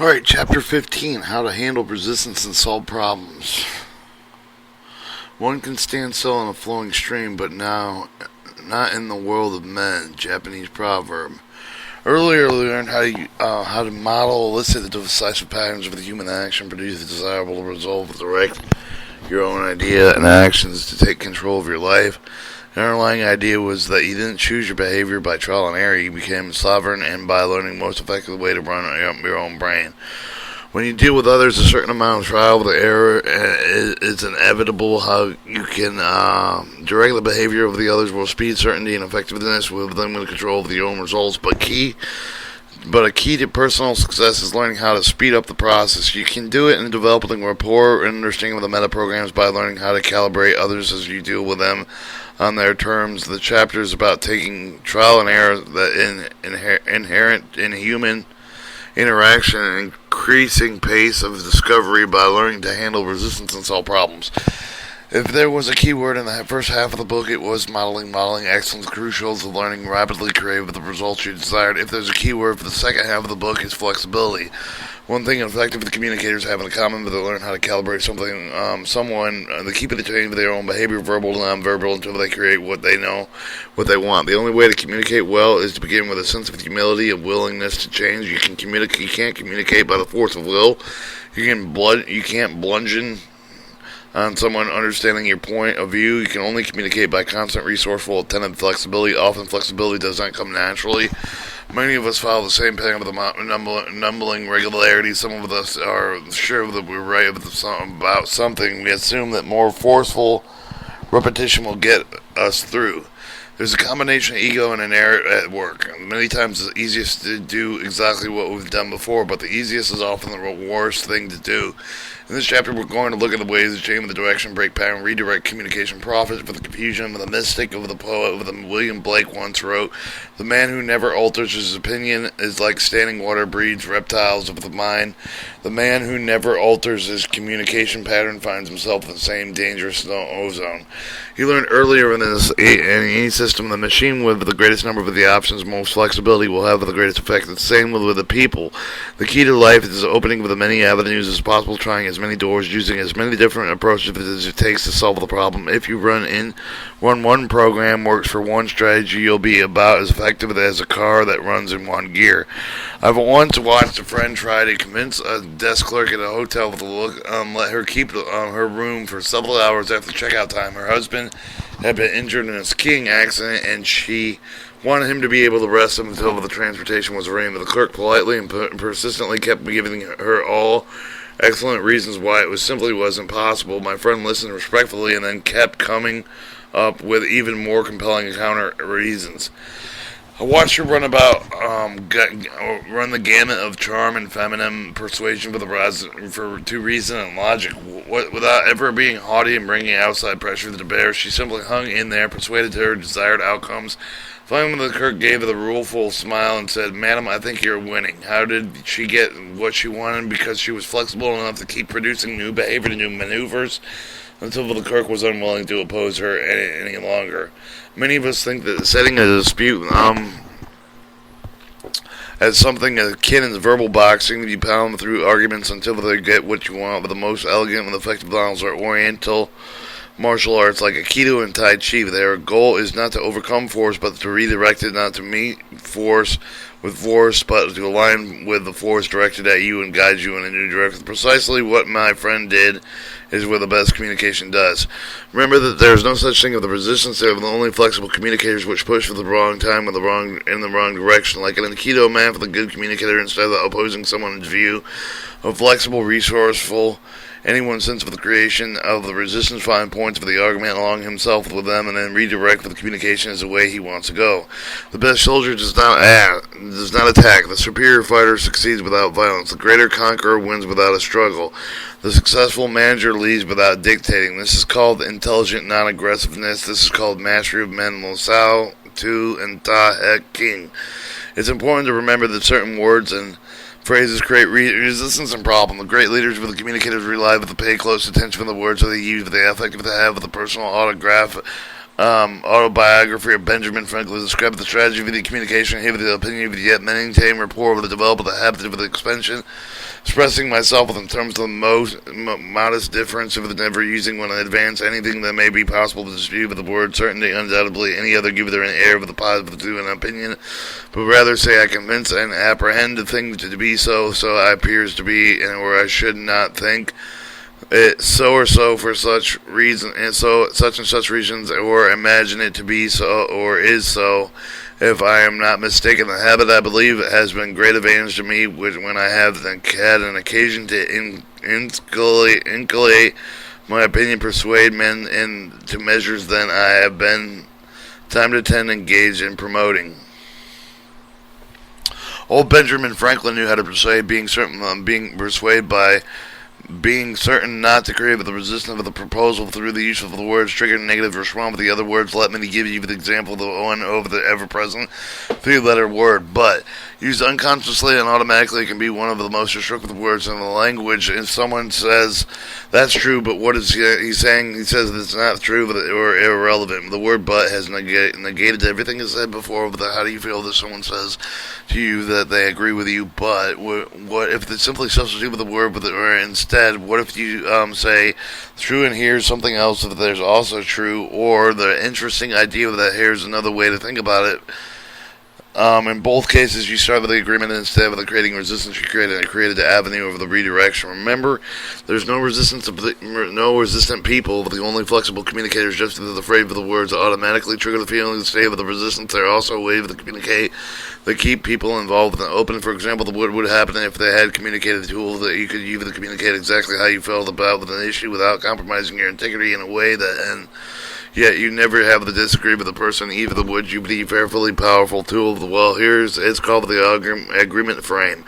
Alright, Chapter 15, How to Handle Resistance and Solve Problems. One can stand still in a flowing stream, but now not in the world of men. Japanese proverb. Earlier, we learned how to model, elicit the decisive patterns of the human action, produce the desirable result, direct your own idea and actions to take control of your life. The underlying idea was that you didn't choose your behavior by trial and error. You became sovereign and by learning the most effective way to run your own brain. When you deal with others, a certain amount of trial and error is inevitable. How you can direct the behavior of the others will speed certainty and effectiveness with them in control of your own results. But a key to personal success is learning how to speed up the process. You can do it in developing rapport and understanding of the meta programs by learning how to calibrate others as you deal with them on their terms. The chapter is about taking trial and error that inherent in human interaction and increasing pace of discovery by learning to handle resistance and solve problems. If there was a key word in the first half of the book, it was modeling. Modeling excellence crucial to learning rapidly create the results you desired. If there's a key word for the second half of the book, it's flexibility. One thing effective communicators have in common is they learn how to calibrate someone, to keep it in change with their own behavior, verbal and non-verbal, until they create what they know, what they want. The only way to communicate well is to begin with a sense of humility, a willingness to change. You can't communicate by the force of will. You can't bludgeon on someone understanding your point of view. You can only communicate by constant, resourceful, attentive flexibility. Often flexibility does not come naturally. Many of us follow the same pattern with a numbling regularity. Some of us are sure that we're right about something. We assume that more forceful repetition will get us through. There's a combination of ego and an error at work. Many times it's easiest to do exactly what we've done before, but the easiest is often the worst thing to do. In this chapter, we're going to look at the ways to change the direction, break pattern, redirect communication, profit for the confusion of the mystic of the poet of the William Blake once wrote, "The man who never alters his opinion is like standing water breeds reptiles of the mind. The man who never alters his communication pattern finds himself in the same dangerous ozone." He learned earlier in any system, the machine with the greatest number of the options, most flexibility, will have the greatest effect. The same with the people. The key to life is opening with as many avenues as possible, trying as many doors, using as many different approaches as it takes to solve the problem. If you run one program works for one strategy, you'll be about as effective as a car that runs in one gear. I've once watched a friend try to convince a desk clerk at a hotel with let her keep her room for several hours after checkout time. Her husband had been injured in a skiing accident, and she wanted him to be able to rest him until the transportation was arranged. But the clerk politely and persistently kept giving her all excellent reasons why it simply wasn't possible. My friend listened respectfully and then kept coming up with even more compelling counter reasons. I watched her run the gamut of charm and feminine persuasion to reason and logic. Without ever being haughty and bringing outside pressure to bear, she simply hung in there, persuaded to her desired outcomes. Finally, the clerk gave her the rueful smile and said, "Madam, I think you're winning." How did she get what she wanted? Because she was flexible enough to keep producing new behavior, new maneuvers, until the clerk was unwilling to oppose her any longer. Many of us think that setting a dispute as something akin as verbal boxing, you pound through arguments until they get what you want. But the most elegant and effective styles are Oriental martial arts like Aikido and Tai Chi. Their goal is not to overcome force, but to redirect it, not to meet force with force, but to align with the force directed at you and guide you in a new direction. Precisely what my friend did is what the best communication does. Remember that there is no such thing as the resistance. They are the only flexible communicators which push for the wrong time in the wrong direction. Like an Aikido man for the good communicator, instead of opposing someone's view, a flexible, resourceful, anyone's sense of the creation of the resistance, find points for the argument along himself with them, and then redirect for the communication as the way he wants to go. The best soldier does not attack. The superior fighter succeeds without violence. The greater conqueror wins without a struggle. The successful manager leads without dictating. This is called intelligent non-aggressiveness. This is called mastery of men. Lo Sao Tu and Ta Hek King. It's important to remember that certain words and phrases create resistance and problem. The great leaders with the communicators rely with to pay close attention to the words that they use, with the affect they have, with the personal autograph autobiography of Benjamin Franklin described the strategy of the communication, here with the opinion of the yet maintain rapport with the develop of the habit of the expansion, expressing myself in terms of the most modest difference of the never using when I advance anything that may be possible to dispute with the word certainty, undoubtedly any other give there an air of the positive to an opinion, but rather say I convince and apprehend the thing to be so I appears to be, and where I should not think it so or so for such reason, and so such and such reasons, or imagine it to be so or is so. If I am not mistaken, the habit, I believe, has been great advantage to me, which when I have had an occasion to inculcate my opinion, persuade men into measures than I have been time to time engaged in promoting. Old Benjamin Franklin knew how to persuade, being persuaded by being certain not to create with the resistance of the proposal through the use of the words trigger negative response with the other words. Let me give you the example of the one over the ever-present three-letter word, but used unconsciously and automatically can be one of the most restrictive words in the language. If someone says that's true, but what is he saying? He says it's not true or irrelevant. The word but has negated everything he said before. How do you feel that someone says to you that they agree with you, but what if they simply substitute with the word or instead, what if you say true and here's something else that there's also true, or the interesting idea that here's another way to think about it. In both cases, you start with the agreement instead of the creating resistance. You created the avenue of the redirection. Remember, there's no resistance no resistant people. The only flexible communicators just the phrase of the words that automatically trigger the feeling of state of the resistance. They're also a way to communicate that keep people involved and open. For example, what would happen if they had communicated tool that you could even communicate exactly how you felt about an issue without compromising your integrity in a way that yet you never have to disagree with the person, even the would you be fearfully powerful tool. It's called the agreement frame.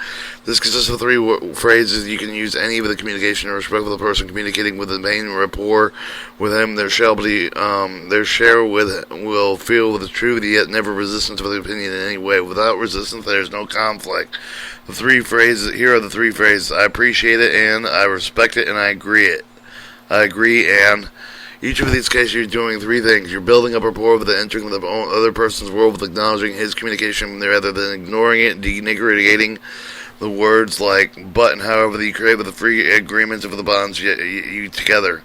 This consists of three phrases. You can use any of the communication in respect of the person communicating with the main rapport with him. Their share with will feel with the truth, yet never resistance of the opinion in any way. Without resistance, there is no conflict. The three phrases. Here are the three phrases. I appreciate it, and I respect it, and I agree and. Each of these cases, you're doing three things. You're building up rapport with the entering the other person's world with acknowledging his communication rather than ignoring it, denigrating the words like but and however that you create with the free agreements of the bonds you together.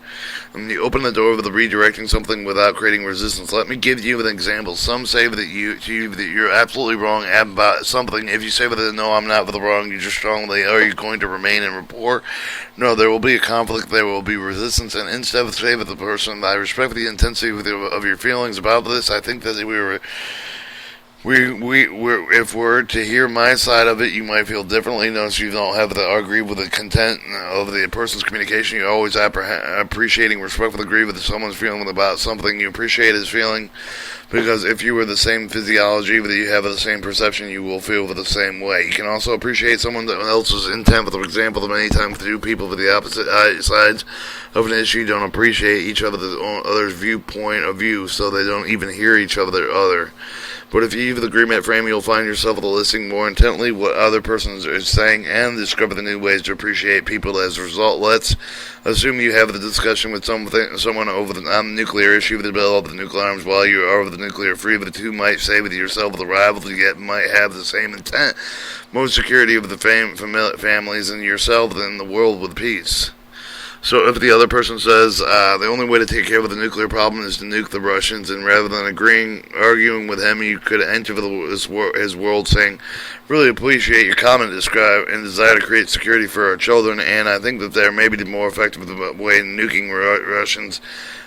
And you open the door with the redirecting something without creating resistance. Let me give you an example. Some say that you're absolutely wrong about something. If you say that no, I'm not with the wrong, you just strongly are you going to remain in rapport? No, there will be a conflict. There will be resistance. And instead of saying with the person, I respect the intensity of your feelings about this. I think that if we're to hear my side of it, you might feel differently. Notice you don't have to agree with the content of the person's communication. You're always appreciating, respectfully agree with someone's feeling about something. You appreciate his feeling because if you were the same physiology, that you have the same perception, you will feel the same way. You can also appreciate someone else's intent. For example, many times two people with the opposite sides of an issue don't appreciate each other's viewpoint of view, so they don't even hear each other. But if you use the agreement frame, you'll find yourself listening more intently what other persons are saying and discover the new ways to appreciate people. As a result, let's assume you have the discussion with someone over on the nuclear issue with the bill of the nuclear arms while you are over the nuclear free. But the two might say with yourself with a rival, yet might have the same intent. Most security of the families and yourself than the world with peace. So if the other person says the only way to take care of the nuclear problem is to nuke the Russians, and rather than arguing with him, you could enter his world saying, really appreciate your comment, describe, and desire to create security for our children, and I think that there may be the more effective way in nuking Russians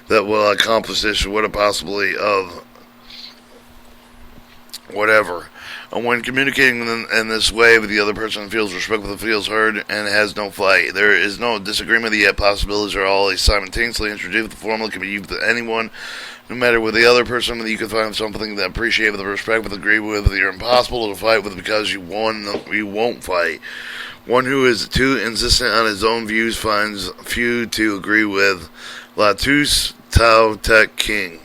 that will accomplish this, what a possibility of whatever. And when communicating in this way with the other person feels respectful, feels heard, and has no fight. There is no disagreement, yet possibilities are always simultaneously introduced. The formula can be used to anyone, no matter with the other person. You can find something that appreciate with respect, with agree with. You're impossible to fight with because you won't fight. One who is too insistent on his own views finds few to agree with. Latus Tao Tech King.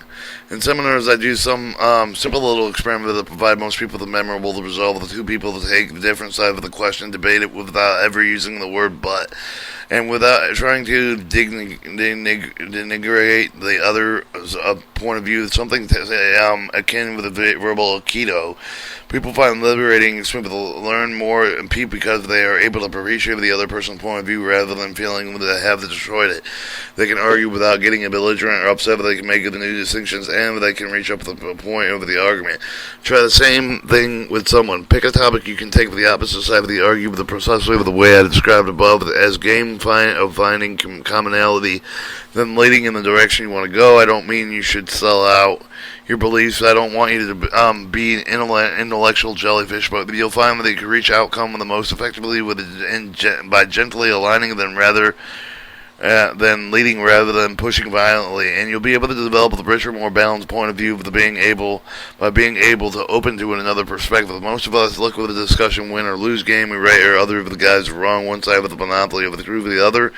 In seminars, I do some simple little experiment that provide most people the memorable to resolve the two people to take the different side of the question, debate it without ever using the word but, and without trying to denigrate the other's point of view. Something akin with a verbal aikido. People find liberating and to learn more because they are able to appreciate the other person's point of view rather than feeling that they have destroyed it. They can argue without getting belligerent or upset, but they can make the new distinctions and they can reach up to the point over the argument. Try the same thing with someone. Pick a topic you can take with the opposite side of the argument precisely with the way I described above as game of finding commonality, then leading in the direction you want to go. I don't mean you should sell out your beliefs. I don't want you to be an intellectual jellyfish, but you'll find that you can reach outcome the most effectively by gently aligning them rather than leading rather than pushing violently, and you'll be able to develop a richer, more balanced point of view of being able to open to another perspective. Most of us look with a discussion win or lose game. We right or other of the guys are wrong. One side with the monopoly of the truth, the other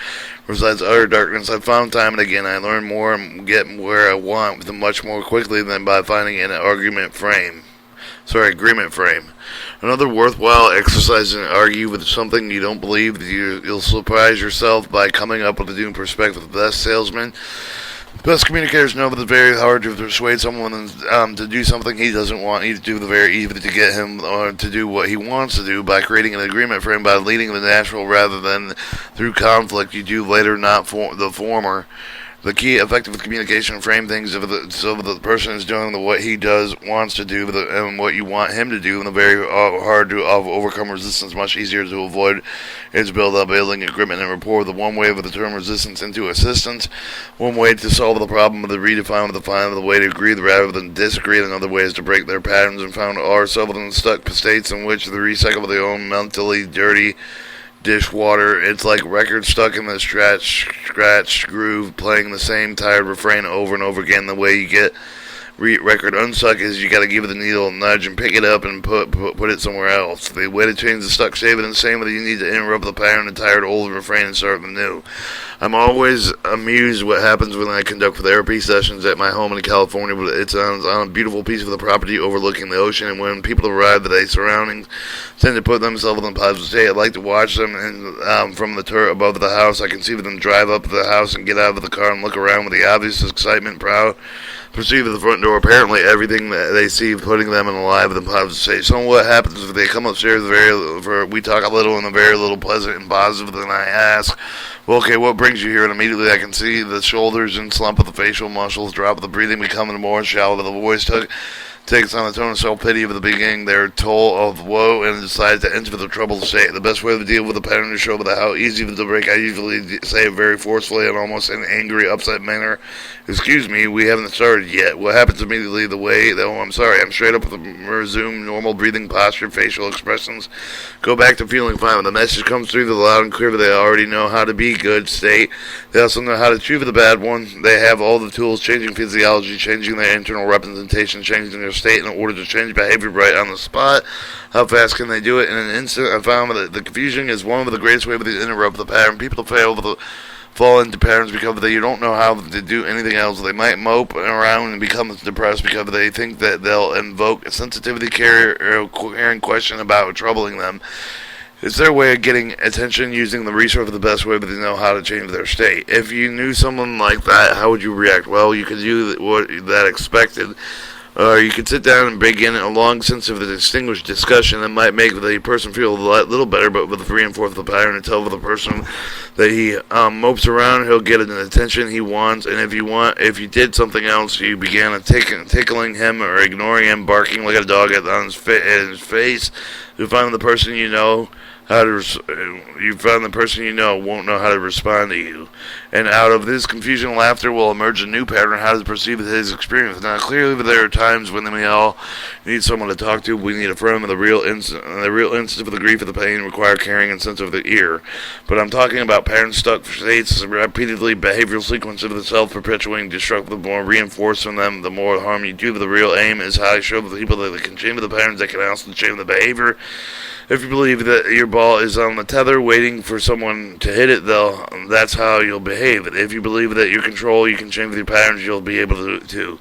resides utter darkness. I've found time and again I learn more and get where I want much more quickly than by finding an agreement frame. Another worthwhile exercise is to argue with something you don't believe. You'll surprise yourself by coming up with a new perspective. The best salesmen, best communicators know that it's very hard to persuade someone to do something he doesn't want you to do. Very easy to get him to do what he wants to do by creating an agreement for him, by leading the natural rather than through conflict. You do later, not the former. The key effective communication frame things so the person is doing what he wants to do and what you want him to do, and the very hard to overcome resistance, much easier to avoid is building agreement and rapport. The one way of the term resistance into assistance, one way to solve the problem of the redefine the way to agree rather than disagree, and another way is to break their patterns and found ourselves in stuck states in which the recycle of their own mentally dirty dishwater. It's like records stuck in the scratch groove, playing the same tired refrain over and over again. The way you get record unstuck is you got to give it a needle a nudge and pick it up and put it somewhere else. The way to change the stuck save it and same way you need to interrupt the pattern and tired old refrain and start the new. I'm always amused what happens when I conduct therapy sessions at my home in California. It's on a beautiful piece of the property overlooking the ocean, and when people arrive, the surroundings tend to put themselves in a positive state. I like to watch them, and from the turret above the house, I can see them drive up to the house and get out of the car and look around with the obvious excitement, proceed to the front door. Apparently, everything that they see putting them in a live and positive state. So what happens if they come upstairs? We talk a little and a very little pleasant and positive. Then I ask, well, okay, what brings you here? And immediately I can see the shoulders and slump of the facial muscles, drop of the breathing, becoming more shallow. The voice takes on the tone of self-pity of the beginning, their toll of woe, and decides to enter the troubled state. The best way to deal with the pattern is show how easy to break. I usually say very forcefully and almost in an angry, upset manner, excuse me, we haven't started yet. What happens immediately I'm sorry, I'm straight up with resume normal breathing posture, facial expressions, go back to feeling fine. When the message comes through the loud and clear, they already know how to be good state. They also know how to achieve the bad one. They have all the tools, changing physiology, changing their internal representation, changing their state in order to change behavior right on the spot. How fast can they do it? In an instant, I found that the confusion is one of the greatest ways to interrupt the pattern. People fall into patterns because they don't know how to do anything else. They might mope around and become depressed because they think that they'll invoke a sensitivity carrying question about troubling them. It's their way of getting attention using the resource the best way, but they know how to change their state. If you knew someone like that, how would you react? Well, you could do what that expected. Or you could sit down and begin a long sense of the distinguished discussion that might make the person feel a little better, but with reinforce the pattern and tell the person that he mopes around, he'll get an attention he wants. And if you did something else, you began tickling him or ignoring him, barking like a dog at his face, you find the person you know won't know how to respond to you. And out of this confusion, laughter will emerge a new pattern, how to perceive his experience. Now, clearly there are times when we all need someone to talk to. We need a friend, and the real instance of the grief of the pain require caring and sense of the ear. But I'm talking about patterns stuck for states, repeatedly behavioral sequence of the self-perpetuating destructive. The more reinforcing them, the more harm you do. But the real aim is how I show the people that they can change the patterns, that can also change the behavior. If you believe that your ball is on the tether waiting for someone to hit it, that's how you'll behave. If you believe that your control, you can change with your patterns, you'll be able to.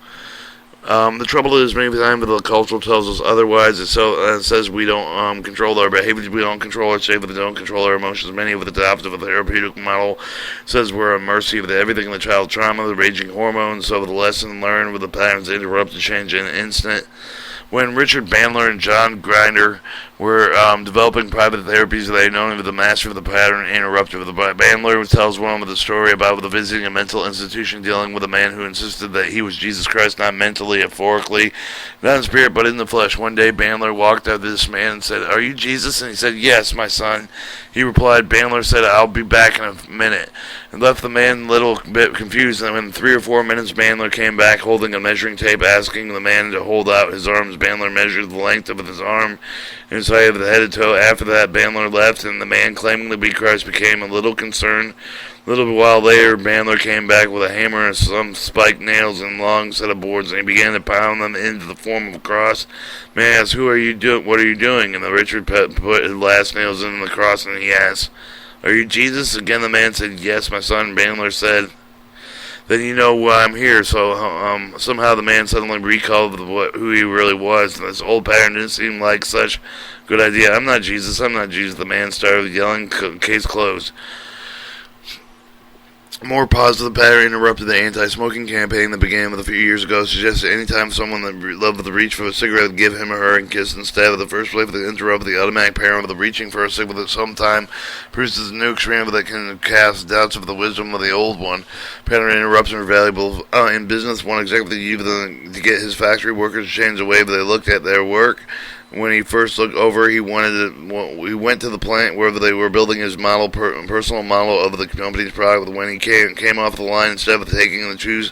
The trouble is, many times the culture tells us otherwise. It says we don't control our behaviors, we don't control our state, we don't control our emotions. Many of the adoptive of the therapeutic model says we're at mercy of everything, the child trauma, the raging hormones, so the lesson learned with the patterns interrupt to change in an instant. When Richard Bandler and John Grinder were developing private therapies, they known as the master of the pattern interrupter. Bandler tells one of the story about visiting a mental institution dealing with a man who insisted that he was Jesus Christ, not mentally, metaphorically, not in spirit, but in the flesh. One day, Bandler walked up to this man and said, "Are you Jesus?" And he said, "Yes, my son." He replied. Bandler said, "I'll be back in a minute," and left the man a little bit confused. And in 3 or 4 minutes, Bandler came back holding a measuring tape, asking the man to hold out his arms. Bandler measured the length of his arm inside of the head to toe. After that, Bandler left, and the man claiming to be Christ became a little concerned. A little while later, Bandler came back with a hammer and some spiked nails and a long set of boards, and he began to pound them into the form of a cross. Man asked, "Who are you doing? What are you doing?" And the Richard put his last nails in the cross, and he asked, "Are you Jesus?" Again, the man said, "Yes, my son." Bandler said, "Then you know why I'm here." So somehow the man suddenly recalled who he really was. And this old pattern didn't seem like such a good idea. "I'm not Jesus. I'm not Jesus." The man started yelling. Case closed. More positive pattern interrupted the anti-smoking campaign that began a few years ago. Suggested anytime someone that loved the reach for a cigarette, give him or her a kiss instead of the first wave that interrupted the automatic pattern of the reaching for a cigarette at some time produces a new experiment that can cast doubts of the wisdom of the old one. Pattern interruptions are valuable in business. One executive used them to get his factory workers to change the way they looked at their work. When he first looked over, he went to the plant where they were building his personal model of the company's product. When he came off the line, instead of taking and choose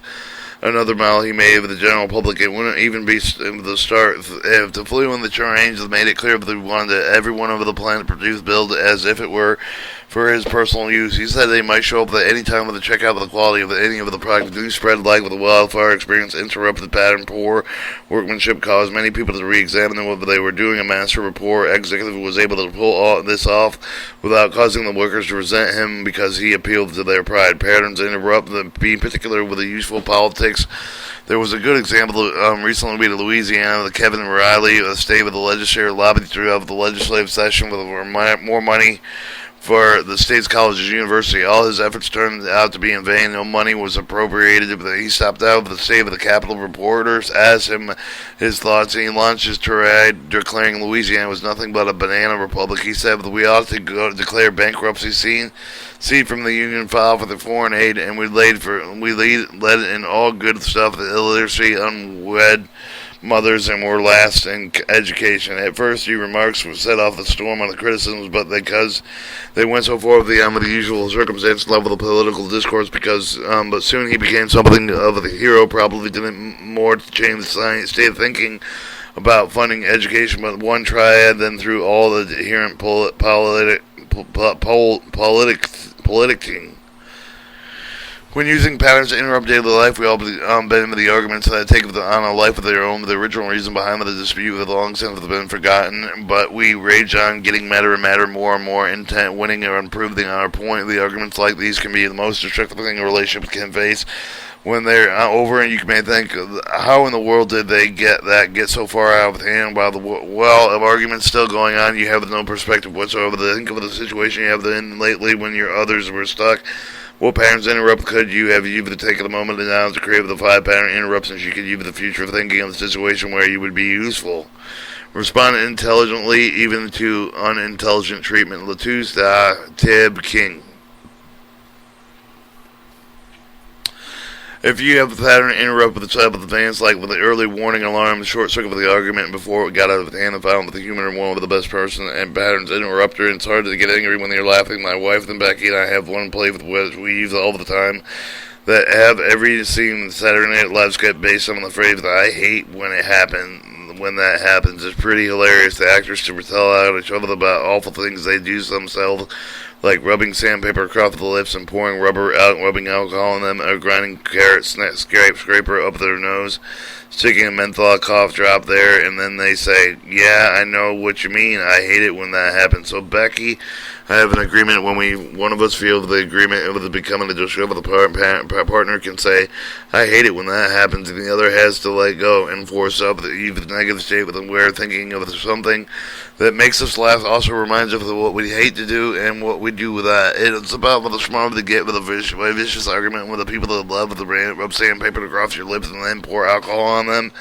another model he made with the general public, it wouldn't even be the start. If the flew in the change made it clear that he wanted everyone over the planet produce build as if it were for his personal use. He said they might show up at any time with a check out of the quality of any of the product. News spread like with a wildfire. Experience interrupted the pattern. Poor workmanship caused many people to re-examine whether they were doing a master rapport. Executive was able to pull this off without causing the workers to resent him because he appealed to their pride. Patterns interrupt, being particular with the useful politics. There was a good example recently in Louisiana. The Kevin Riley, the state of the legislature, lobbied throughout the legislative session with more money for the state's colleges and university. All his efforts turned out to be in vain. No money was appropriated. He stopped out of the state of the Capitol. Reporters asked him his thoughts, and he launched his tirade declaring Louisiana was nothing but a banana republic. He said that we ought to declare bankruptcy, see from the union file for the foreign aid, and we led in all good stuff, the illiteracy, unwed mothers, and were last in education. At first, your remarks were set off the storm on the criticisms, but because they went so far with the usual circumstance level of the political discourse, but soon he became something of a hero. Probably didn't more to change the state of thinking about funding education, but one triad, then through all the adherent politicking. When using patterns to interrupt daily life, we all been into the arguments that take on a life of their own. The original reason behind the dispute have long since been forgotten, but we rage on, getting madder and madder, more and more intent, winning or improving our point. The arguments like these can be the most destructive thing a relationship can face when they're over, and you may think, how in the world did they get so far out of hand? While the argument's still going on, you have no perspective whatsoever. Think of the situation you have been lately when your others were stuck. What patterns interrupt could you have used to take a moment now to create the 5 pattern interruptions you could use the future thinking of the situation where you would be useful? Respond intelligently even to unintelligent treatment. Latusta Tib King. If you have a pattern interrupt with the type of advance, like with the early warning alarm, the short circuit of the argument before it got out of hand and found with the human or one with the best person, and patterns interrupt her, and it's hard to get angry when you're laughing. My wife and Becky and I have one play with which we use all the time that have every scene Saturday Night Live sketch based on the phrase that I hate when it happened. When that happens, it's pretty hilarious. The actors to tell out each other about awful things they do to themselves, like rubbing sandpaper across the lips and pouring rubbing alcohol on them, or grinding carrot scraper up their nose, sticking a menthol cough drop there, and then they say, "Yeah, I know what you mean. I hate it when that happens." So Becky, I have an agreement when one of us feels the agreement of becoming a disgruntled partner can say, "I hate it when that happens," and the other has to let go and force up the negative state with we're thinking of something that makes us laugh. Also reminds us of what we hate to do and what we do with that. It's about the smarter to get with a vicious argument with the people that love with the rub sandpaper across your lips and then pour alcohol on them.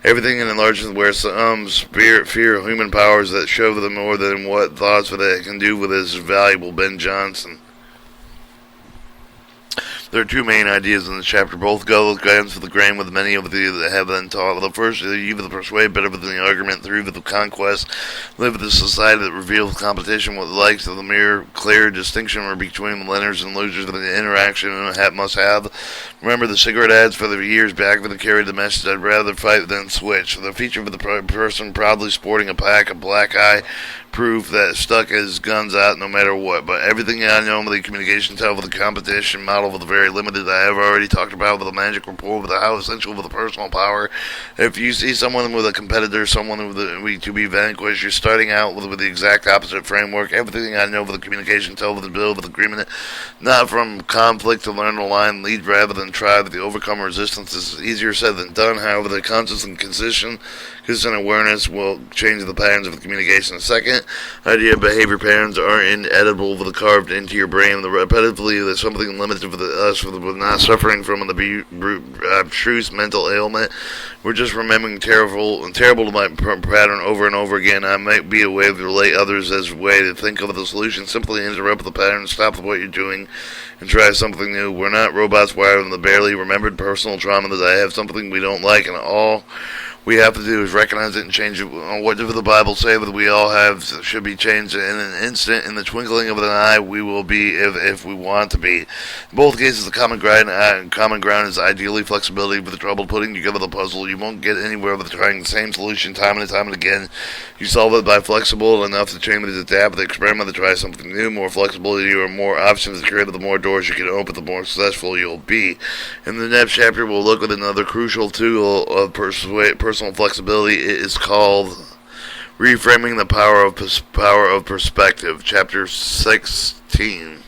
Everything in enlargement where some fear human powers that show them more than what thoughts that it can do with his valuable Ben Johnson. There are two main ideas in this chapter. Both go against the grain with many of the that have been taught. The first is you the persuade better than the argument, through the conquest, live with a society that reveals competition with the likes of the mere clear distinction between the winners and losers of the interaction and must have. Remember the cigarette ads for the years back that carried the message, "I'd rather fight than switch." The feature of the person proudly sporting a pack of black eye proof that stuck his guns out no matter what. But everything I know with the communication style with the competition model with the very limited I have already talked about with the magic rapport with the how essential with the personal power. If you see someone with a competitor, someone with to be vanquished, you're starting out with the exact opposite framework. Everything I know with the communication style with the build with agreement, not from conflict to learn to line lead rather than try to overcome resistance is easier said than done. However, the conscious and consistent awareness will change the patterns of the communication. The second idea of behavior patterns are inedible with carved into your brain. The repetitively there's something limited for us with not suffering from the abstruse mental ailment. We're just remembering terrible to my pattern over and over again. I might be a way to relate others as a way to think of the solution. Simply interrupt the pattern, stop with what you're doing, and try something new. We're not robots wired with the barely remembered personal trauma that I have something we don't like, and all we have to do is recognize it and change it. What does the Bible say that we all have should be changed in an instant, in the twinkling of an eye? We will be if we want to be. In both cases, the common ground is ideally flexibility. With the trouble putting together the puzzle, you won't get anywhere with trying the same solution time and time and again. You solve it by flexible enough to change, to adapt, to experiment, to try something new. More flexibility or more options to create, the more doors you can open, the more successful you'll be. In the next chapter, we'll look at another crucial tool of personal flexibility. It is called reframing the power of perspective. Chapter 16.